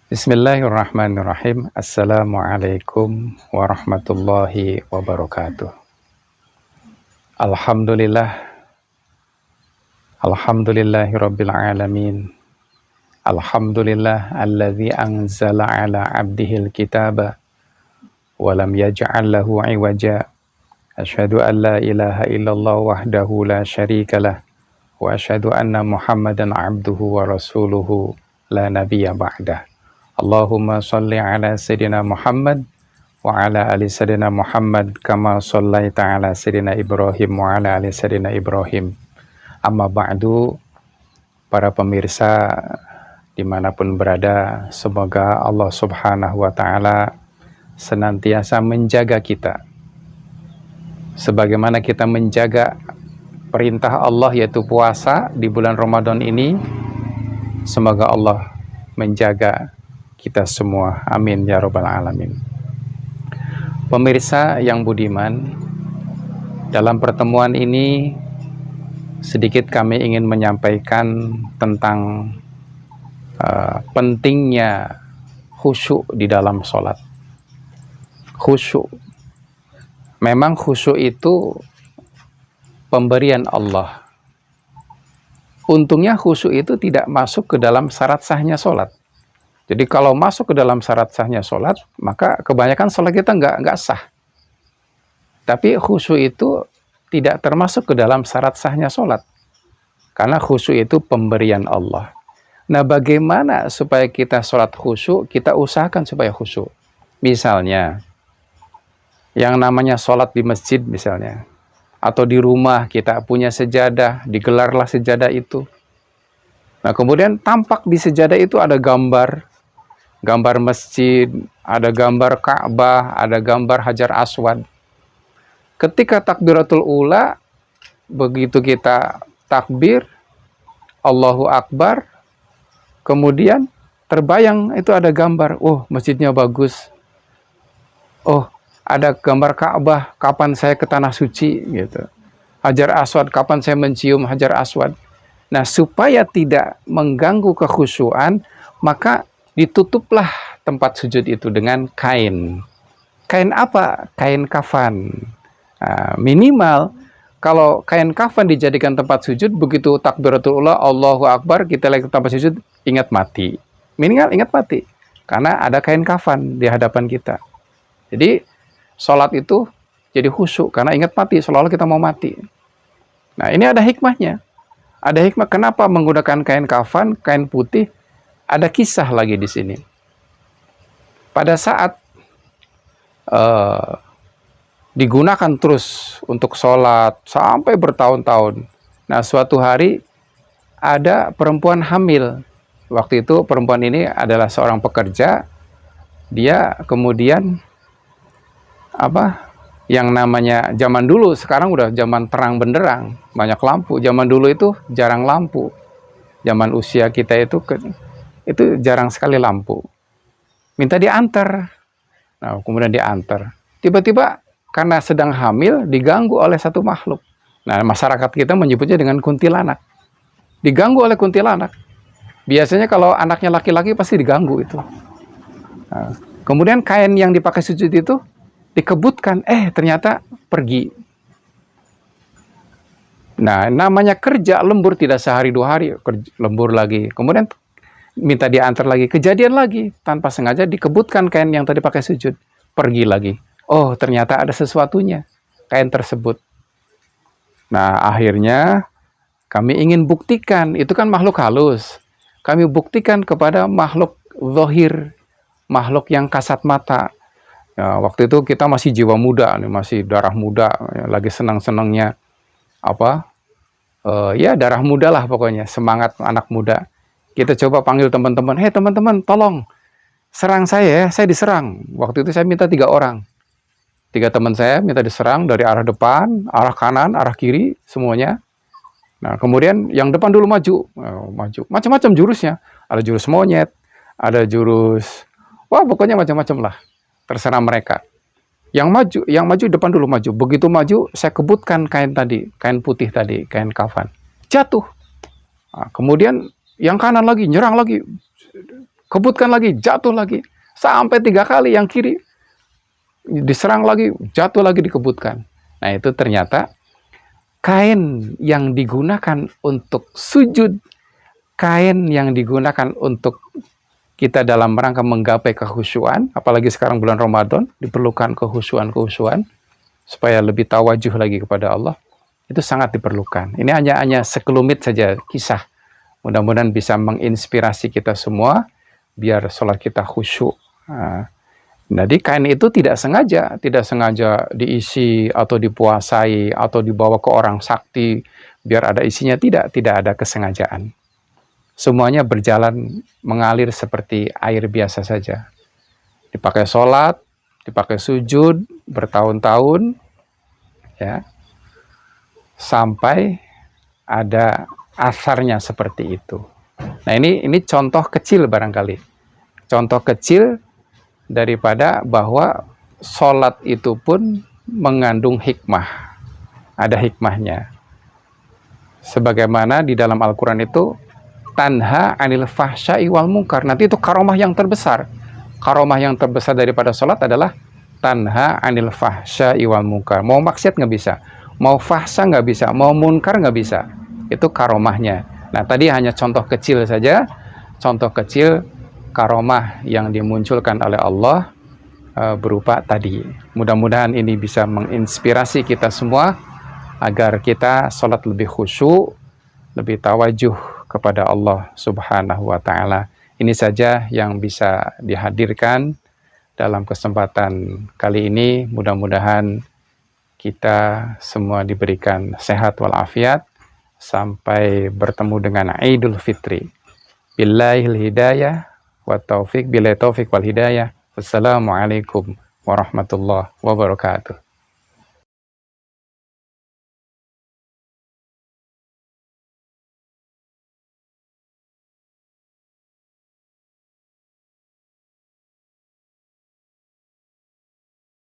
Bismillahirrahmanirrahim. Assalamualaikum warahmatullahi wabarakatuh. Alhamdulillah, alhamdulillahi rabbil alamin. Alhamdulillah alladzi anzala ala abdihil kitaba wa lam yaj'al lahu iwaja. Asyhadu an la ilaha illallah wahdahu la syarikalah wa asyhadu anna Muhammadan abduhu wa rasuluhu la nabiyya ba'dah. Allahumma salli ala Sayyidina Muhammad wa ala ali Sayyidina Muhammad kama sallaita ala Sayyidina Ibrahim wa ala ali Sayyidina Ibrahim. Amma ba'du, para pemirsa dimanapun berada, semoga Allah subhanahu wa ta'ala senantiasa menjaga kita sebagaimana kita menjaga perintah Allah yaitu puasa di bulan Ramadan ini. Semoga Allah menjaga kita semua, amin ya rabbal alamin. Pemirsa yang budiman, dalam pertemuan ini sedikit kami ingin menyampaikan tentang pentingnya khusyuk di dalam sholat. Khusyuk, memang khusyuk itu pemberian Allah. Untungnya khusyuk itu tidak masuk ke dalam syarat sahnya sholat. Jadi kalau masuk ke dalam syarat sahnya sholat, maka kebanyakan sholat kita nggak sah. Tapi khusyuk itu tidak termasuk ke dalam syarat sahnya sholat. Karena khusyuk itu pemberian Allah. Nah, bagaimana supaya kita sholat khusyuk? Kita usahakan supaya khusyuk. Misalnya, yang namanya sholat di masjid misalnya, atau di rumah kita punya sejadah, digelarlah sejadah itu. Nah, kemudian tampak di sejadah itu ada gambar masjid, ada gambar Ka'bah, ada gambar Hajar Aswad. Ketika takbiratul ula, begitu kita takbir, Allahu Akbar, kemudian terbayang itu ada gambar, oh masjidnya bagus, oh ada gambar Ka'bah, kapan saya ke tanah suci, gitu. Hajar Aswad, kapan saya mencium Hajar Aswad. Nah, supaya tidak mengganggu kekhusyuan, maka ditutuplah tempat sujud itu dengan kain. Kain apa? Kain kafan. Nah, minimal kalau kain kafan dijadikan tempat sujud, begitu takbiratul ula, Allahu Akbar, kita lagi ke tempat sujud, ingat mati. Minimal ingat mati. Karena ada kain kafan di hadapan kita. Jadi, sholat itu jadi khusyuk, karena ingat mati, seolah-olah kita mau mati. Nah, ini ada hikmahnya. Ada hikmah kenapa menggunakan kain kafan, kain putih. Ada kisah lagi di sini. Pada saat digunakan terus untuk sholat sampai bertahun-tahun. Nah, suatu hari ada perempuan hamil. Waktu itu perempuan ini adalah seorang pekerja. Dia kemudian yang namanya zaman dulu, sekarang udah zaman terang benderang, banyak lampu. Zaman dulu itu jarang lampu. Zaman usia kita itu jarang sekali lampu. Minta diantar. Nah, kemudian diantar. Tiba-tiba karena sedang hamil diganggu oleh satu makhluk. Nah, masyarakat kita menyebutnya dengan kuntilanak. Diganggu oleh kuntilanak. Biasanya kalau anaknya laki-laki pasti diganggu itu. Nah, kemudian kain yang dipakai sujud itu dikebutkan, ternyata pergi. Nah, namanya kerja lembur tidak sehari dua hari, lembur lagi. Kemudian minta diantar lagi, kejadian lagi, tanpa sengaja dikebutkan kain yang tadi pakai sujud, pergi lagi. Oh, ternyata ada sesuatunya, kain tersebut. Nah, akhirnya kami ingin buktikan, itu kan makhluk halus. Kami buktikan kepada makhluk zahir, makhluk yang kasat mata. Ya, waktu itu kita masih jiwa muda, masih darah muda, lagi senang-senangnya darah muda lah pokoknya, semangat anak muda. Kita coba panggil teman-teman, hei teman-teman, tolong serang saya ya, saya diserang. Waktu itu saya minta 3 orang. 3 teman saya minta diserang dari arah depan, arah kanan, arah kiri, semuanya. Nah, kemudian yang depan dulu maju. Macam-macam jurusnya. Ada jurus monyet, ada jurus, pokoknya macam-macam lah. Terserah mereka. Yang maju depan dulu maju. Begitu maju, saya kebutkan kain tadi, kain putih tadi, kain kafan. Jatuh. Nah, kemudian yang kanan lagi, nyerang lagi. kebutkan lagi, jatuh lagi. Sampai 3 kali yang kiri diserang lagi, jatuh lagi, dikebutkan. Nah, itu ternyata kain yang digunakan untuk sujud, kain yang digunakan untuk kita dalam rangka menggapai kekhusyuan, apalagi sekarang bulan Ramadan, diperlukan kekhusyuan supaya lebih tawajuh lagi kepada Allah, itu sangat diperlukan. Ini hanya sekelumit saja kisah. Mudah-mudahan bisa menginspirasi kita semua, biar sholat kita khusyuk. Jadi kain itu tidak sengaja diisi atau dipuasai atau dibawa ke orang sakti biar ada isinya, tidak ada kesengajaan. Semuanya berjalan mengalir seperti air biasa saja. Dipakai sholat, dipakai sujud bertahun-tahun, ya, sampai ada asarnya seperti itu. Nah, ini contoh kecil barangkali. Contoh kecil daripada bahwa sholat itu pun mengandung hikmah. Ada hikmahnya. Sebagaimana di dalam Al-Quran itu, tanha anil fahsya'i wal munkar. Nanti itu karomah yang terbesar. Karomah yang terbesar daripada sholat adalah tanha anil fahsya'i wal munkar. Mau maksiat nggak bisa, mau fahsya nggak bisa, mau munkar nggak bisa. Itu karomahnya. Nah, tadi hanya contoh kecil saja. Contoh kecil karomah yang dimunculkan oleh Allah berupa tadi. Mudah-mudahan ini bisa menginspirasi kita semua agar kita sholat lebih khusyuk, lebih tawajuh kepada Allah Subhanahu wa Ta'ala. Ini saja yang bisa dihadirkan dalam kesempatan kali ini. Mudah-mudahan kita semua diberikan sehat walafiat sampai bertemu dengan Idul Fitri. Billahil hidayah wa taufiq, billahi taufiq wal hidayah. Wassalamualaikum warahmatullahi wabarakatuh.